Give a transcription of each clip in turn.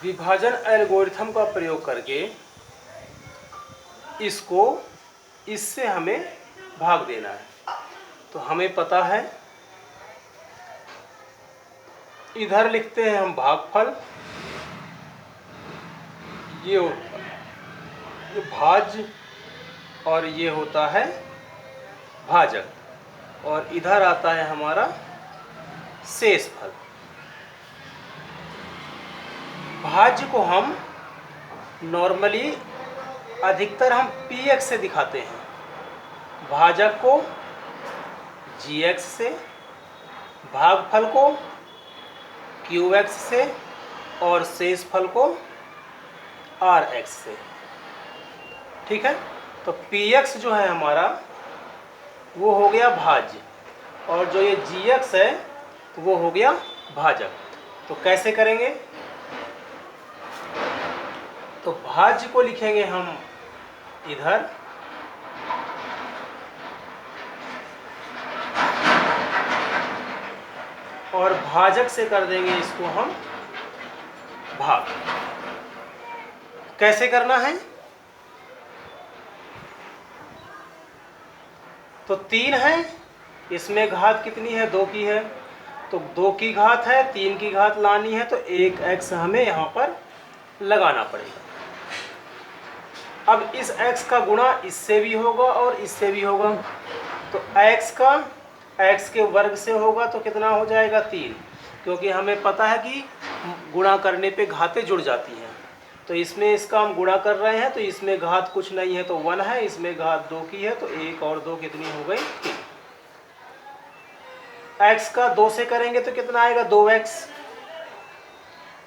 विभाजन एल्गोरिथम का प्रयोग करके इसको इससे हमें भाग देना है। तो हमें पता है, इधर लिखते हैं हम भागफल, ये भाज्य और ये होता है भाजक, और इधर आता है हमारा शेषफल। भाज्य को हम नॉर्मली अधिकतर हम px से दिखाते हैं, भाजक को gx से, भागफल को qx से और शेषफल को rx से। ठीक है, तो px जो है हमारा वो हो गया भाज्य, और जो ये gx है वो हो गया भाजक। तो कैसे करेंगे? तो भाज्य को लिखेंगे हम इधर, और भाजक से कर देंगे इसको हम भाग। कैसे करना है? तो 3 है, इसमें घात कितनी है? 2 की है, तो 2 की घात है, 3 की घात लानी है, तो 1x हमें यहाँ पर लगाना पड़ेगा। अब इस x का गुणा इससे भी होगा और इससे भी होगा, तो x का x के वर्ग से होगा तो कितना हो जाएगा? 3, क्योंकि हमें पता है कि गुणा करने पे घातें जुड़ जाती हैं। तो इसमें इसका हम गुणा कर रहे हैं, तो इसमें घात कुछ नहीं है तो 1 है, इसमें घात 2 की है, तो 1 और 2 कितनी हो गई? 3। x का 2 से करेंगे तो कितना आएगा? 2x।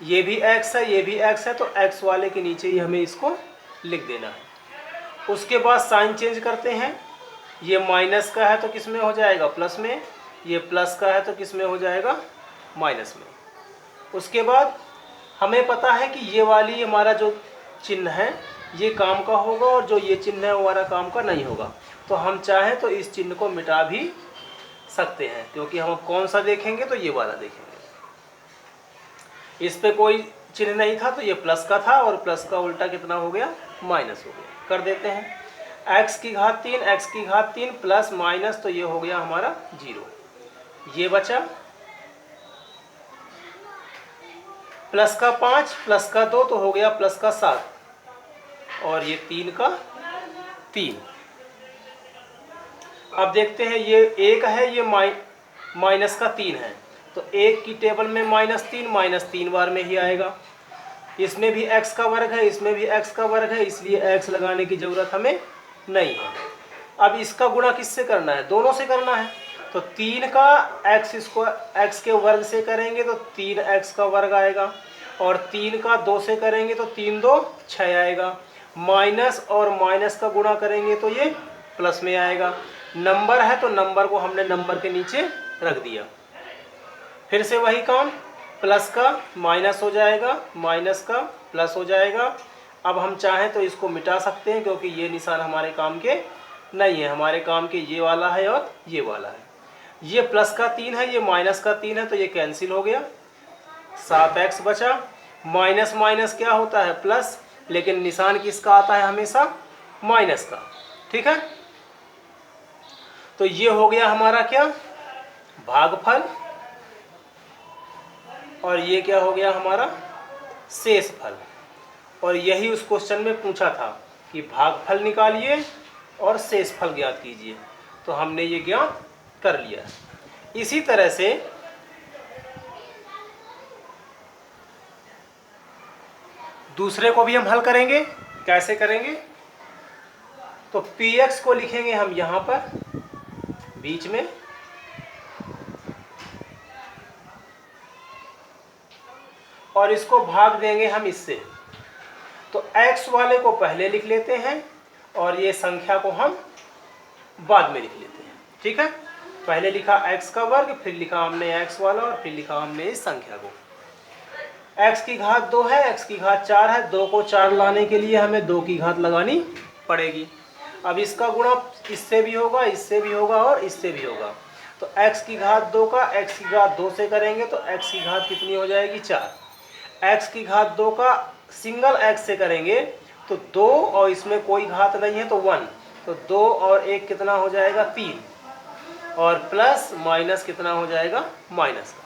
ये भी x है, ये भी x है, तो x वाले के नीचे ही हमें इसको लिख देना है। उसके बाद साइन चेंज करते हैं, ये माइनस का है तो किस में हो जाएगा? प्लस में, ये प्लस का है तो किस में हो जाएगा? माइनस में। उसके बाद हमें पता है कि ये वाली हमारा जो चिन्ह है ये काम का होगा, और जो ये चिन्ह है वो हमारा काम का नहीं होगा। तो हम चाहें तो इस चिन्ह को मिटा भी सकते हैं, क्योंकि हम कौन सा देखेंगे? तो ये वाला देखेंगे। इस पे कोई चिन्ह नहीं था तो ये प्लस का था, और प्लस का उल्टा कितना हो गया? माइनस हो गया। कर देते हैं, x की घात 3, x की घात 3 प्लस माइनस, तो ये हो गया हमारा 0। ये बचा प्लस का 5 प्लस का 2 तो हो गया प्लस का 7, और ये 3 का 3। अब देखते हैं, ये 1 है, ये माइनस का 3 है, तो 1 की टेबल में माइनस 3 बार में ही आएगा। इसमें भी x का वर्ग है, इसमें भी x का वर्ग है, इसलिए x लगाने की ज़रूरत हमें नहीं है। अब इसका गुणा किससे करना है? दोनों से करना है। तो 3 का x के वर्ग से करेंगे तो 3x का वर्ग आएगा, और 3 का 2 से करेंगे तो 3 2 6 आएगा। माइनस और माइनस का गुणा करेंगे तो ये प्लस में आएगा। नंबर है तो नंबर को हमने नंबर के नीचे रख दिया। फिर से वही काम, प्लस का माइनस हो जाएगा, माइनस का प्लस हो जाएगा। अब हम चाहें तो इसको मिटा सकते हैं, क्योंकि ये निशान हमारे काम के नहीं है। हमारे काम के ये वाला है और ये वाला है। ये प्लस का 3 है, ये माइनस का 3 है, तो ये कैंसिल हो गया। 7x बचा। माइनस माइनस क्या होता है? प्लस, लेकिन निशान किसका आता है? हमेशा माइनस का। ठीक है, तो ये हो गया हमारा क्या? भागफल, और ये क्या हो गया हमारा? शेषफल। और यही उस क्वेश्चन में पूछा था कि भागफल निकालिए और शेषफल ज्ञात कीजिए, तो हमने ये ज्ञात कर लिया। इसी तरह से दूसरे को भी हम हल करेंगे। कैसे करेंगे? तो px को लिखेंगे हम यहाँ पर बीच में, और इसको भाग देंगे हम इससे। तो x वाले को पहले लिख लेते हैं, और ये संख्या को हम बाद में लिख लेते हैं। ठीक है, पहले लिखा x का वर्ग, फिर लिखा हमने x वाला, और फिर लिखा हमने इस संख्या को। x की घात 2 है, x की घात 4 है, 2 को 4 लाने के लिए हमें 2 की घात लगानी पड़ेगी। अब इसका गुणा इससे भी होगा, इससे भी होगा और इससे भी होगा। तो x की घात 2 का x की घात 2 से करेंगे तो x की घात कितनी हो जाएगी? 4। x की घात 2 का सिंगल x से करेंगे तो 2 और इसमें कोई घात नहीं है तो 1, तो 2 और 1 कितना हो जाएगा 3, और प्लस माइनस कितना हो जाएगा माइनस का।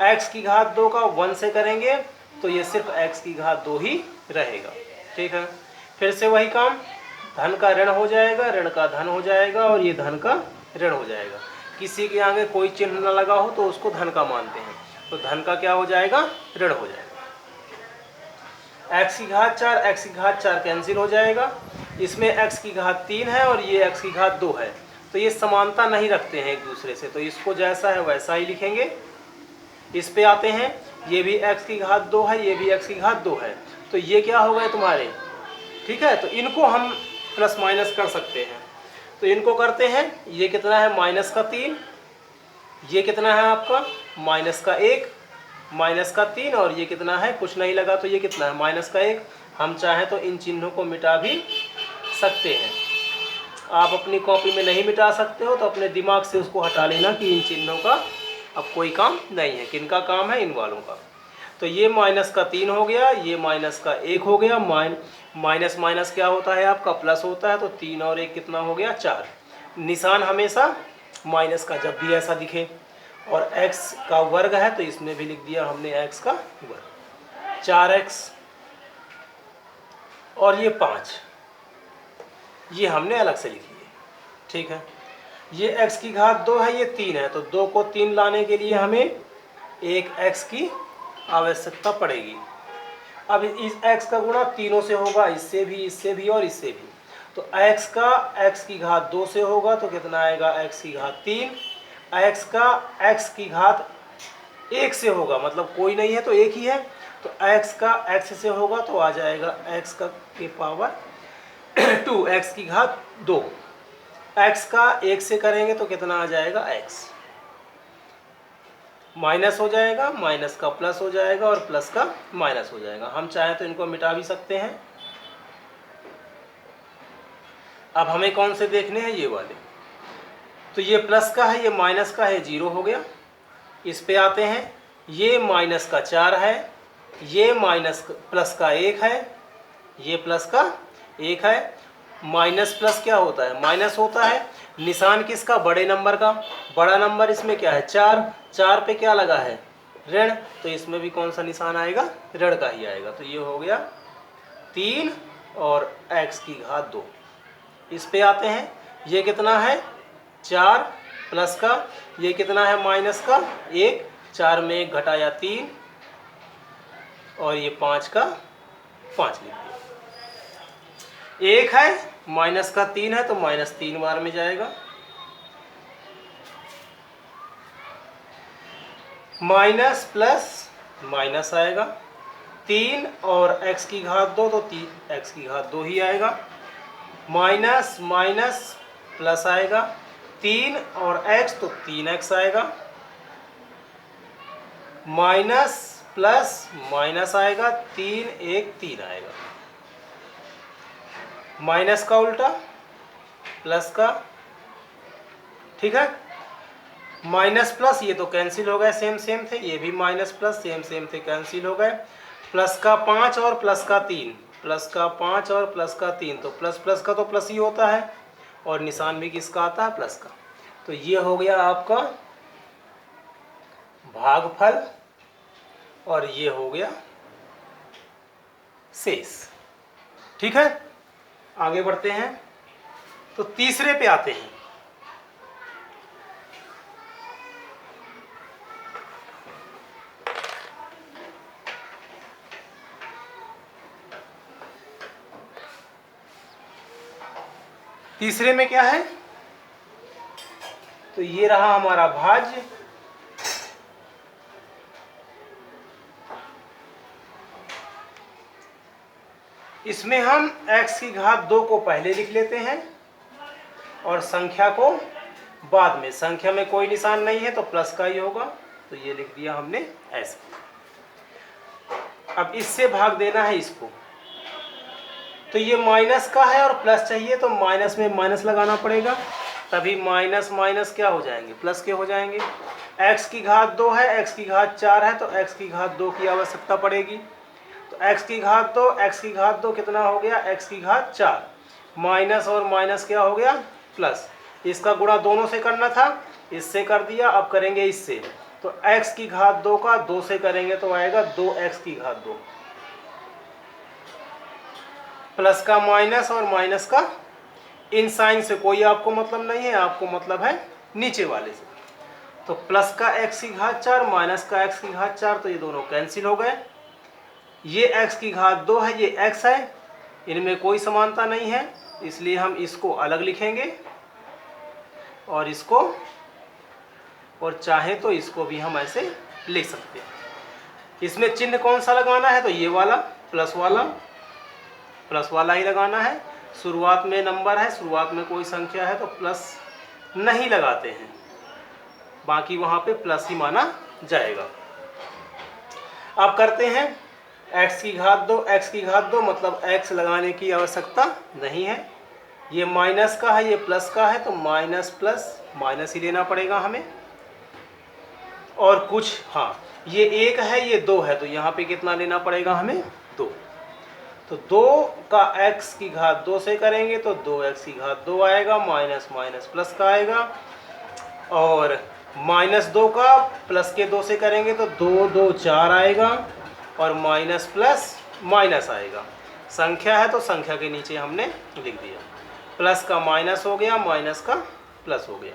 x की घात 2 का 1 से करेंगे तो ये सिर्फ x की घात 2 ही रहेगा। ठीक है, फिर से वही काम, धन का ऋण हो जाएगा, ऋण का धन हो जाएगा और ये धन का ऋण हो जाएगा। किसी के आगे कोई चिन्ह न लगा हो तो उसको धन का मानते हैं, तो धन का क्या हो जाएगा ऋण हो जाएगा। x की घात 4, x की घात 4 कैंसिल हो जाएगा, इसमें x की घात 3 है और ये x की घात 2 है, तो ये समानता नहीं रखते हैं एक दूसरे से, तो इसको जैसा है वैसा ही लिखेंगे। इस पे आते हैं, ये भी x की घात 2 है, ये भी x की घात 2 है, तो ये क्या हो गए तुम्हारे। ठीक है, तो इनको हम प्लस माइनस कर सकते हैं, तो इनको करते हैं। ये कितना है माइनस का 3, ये कितना है आपका माइनस का 1, माइनस का 3, और ये कितना है कुछ नहीं लगा तो ये कितना है माइनस का 1। हम चाहें तो इन चिन्हों को मिटा भी सकते हैं, आप अपनी कॉपी में नहीं मिटा सकते हो तो अपने दिमाग से उसको हटा लेना कि इन चिन्हों का अब कोई काम नहीं है। किनका काम है, इन वालों का। तो ये माइनस का 3 हो गया, ये माइनस का 1 हो गया, माइनस माइनस क्या होता है आपका प्लस होता है, तो 3 और 1 कितना हो गया 4। निशान हमेशा माइनस का जब भी ऐसा दिखे, और x का वर्ग है तो इसमें भी लिख दिया हमने x का वर्ग, 4x और ये 5, ये हमने अलग से लिख लिए। ठीक है, ये x की घात 2 है, ये 3 है, तो 2 को 3 लाने के लिए हमें एक x की आवश्यकता पड़ेगी। अब इस x का गुणा तीनों से होगा, इससे भी और इससे भी, तो x का x की घात 2 से होगा तो कितना आएगा x की घात 3, x का x की घात 1 से होगा, मतलब कोई नहीं है तो एक ही है, तो x का x से होगा तो आ जाएगा x का के पावर 2, x की घात 2, x का 1 से करेंगे तो कितना आ जाएगा x, माइनस हो जाएगा, माइनस का प्लस हो जाएगा और प्लस का माइनस हो जाएगा। हम चाहें तो इनको मिटा भी सकते हैं। अब हमें कौन से देखने हैं, ये वाले, तो ये प्लस का है, ये माइनस का है, 0 हो गया। इस पे आते हैं, ये माइनस का 4 है, ये माइनस प्लस का 1 है, ये प्लस का 1 है। माइनस प्लस क्या होता है, माइनस होता है। निशान किसका, बड़े नंबर का, बड़ा नंबर इसमें क्या है 4, 4 पे क्या लगा है ऋण, तो इसमें भी कौन सा निशान आएगा, ऋण का ही आएगा। तो ये हो गया 3 और x की घात 2। इस पे आते हैं, ये कितना है 4 प्लस का, ये कितना है माइनस का 1, 4 में 1 घटाया 3, और ये 5 का 5 लिख दिया। 1 है, माइनस का 3 है, तो माइनस 3 बार में जाएगा, माइनस प्लस माइनस आएगा, 3 और x की घात 2 तो x की घात 2 ही आएगा, माइनस माइनस प्लस आएगा, 3 और x तो 3x आएगा, माइनस प्लस माइनस आएगा, 3 1 3 आएगा, माइनस का उल्टा प्लस का। ठीक है, माइनस प्लस ये तो कैंसिल हो गए, सेम सेम थे, ये भी माइनस प्लस सेम सेम थे, कैंसिल हो गए। प्लस का 5 और प्लस का 3, प्लस का 5 और प्लस का 3, तो प्लस प्लस का तो प्लस ही होता है, और निशान भी किसका आता है, प्लस का। तो ये हो गया आपका भागफल, और ये हो गया शेष। ठीक है, आगे बढ़ते हैं, तो तीसरे पे आते हैं। तीसरे में क्या है, तो ये रहा हमारा भाज्य, इसमें हम x की घात 2 को पहले लिख लेते हैं और संख्या को बाद में। संख्या में कोई निशान नहीं है तो प्लस का ही होगा, तो ये लिख दिया हमने ऐसे। अब इससे भाग देना है इसको, तो ये माइनस का है और प्लस चाहिए तो माइनस में माइनस लगाना पड़ेगा, तभी माइनस माइनस क्या हो जाएंगे, प्लस के हो जाएंगे। x की घात 2 है, x की घात 4 है, तो x की घात 2 की आवश्यकता पड़ेगी। तो x की घात 2, x की घात 2 कितना हो गया, x की घात 4, माइनस और माइनस क्या हो गया, प्लस। इसका गुणा दोनों से करना था, इससे कर दिया, अब करेंगे इससे। तो x की घात 2 का 2 से करेंगे तो आएगा 2x की घात 2, प्लस का माइनस और माइनस का, इन साइन से कोई आपको मतलब नहीं है, आपको मतलब है नीचे वाले से। तो प्लस का x की घात 4 माइनस का x की घात 4, तो ये दोनों कैंसिल हो गए। ये x की घात 2 है, ये x है, इनमें कोई समानता नहीं है, इसलिए हम इसको अलग लिखेंगे और इसको, और चाहे तो इसको भी हम ऐसे लिख सकते हैं। इसमें चिन्ह कौन सा लगाना है, तो ये वाला प्लस वाला ही लगाना है। शुरुआत में नंबर है, शुरुआत में कोई संख्या है तो प्लस नहीं लगाते हैं, बाकी वहाँ पे प्लस ही माना जाएगा। अब करते हैं x की घात 2, x की घात 2 मतलब x लगाने की आवश्यकता नहीं है। ये माइनस का है, ये प्लस का है, तो माइनस प्लस माइनस ही लेना पड़ेगा हमें। और कुछ, हाँ ये 1 है, ये 2 है, तो यहाँ पे कितना लेना पड़ेगा हमें, 2। तो 2 का x की घात 2 से करेंगे तो 2x की घात 2 आएगा, माइनस माइनस प्लस का आएगा। और माइनस 2 का प्लस के 2 से करेंगे तो 2 2 4 आएगा, और माइनस प्लस माइनस आएगा। संख्या है तो संख्या के नीचे हमने लिख दिया, प्लस का माइनस हो गया, माइनस का प्लस हो गया,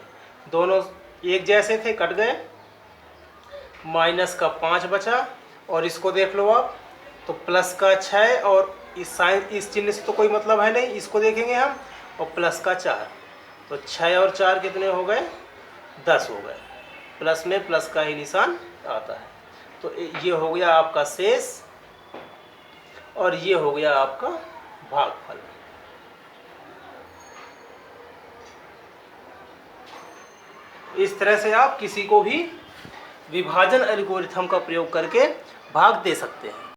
दोनों एक जैसे थे, कट गए। माइनस का 5 बचा, और इसको देख लो आप, तो प्लस का 6, और इस साइन, इस चिन्ह से तो कोई मतलब है नहीं, इसको देखेंगे हम, और प्लस का 4, तो 6 और 4 कितने हो गए, 10 हो गए। प्लस में प्लस का ही निशान आता है। तो ये हो गया आपका शेष, और ये हो गया आपका भागफल। इस तरह से आप किसी को भी विभाजन एल्गोरिथम का प्रयोग करके भाग दे सकते हैं।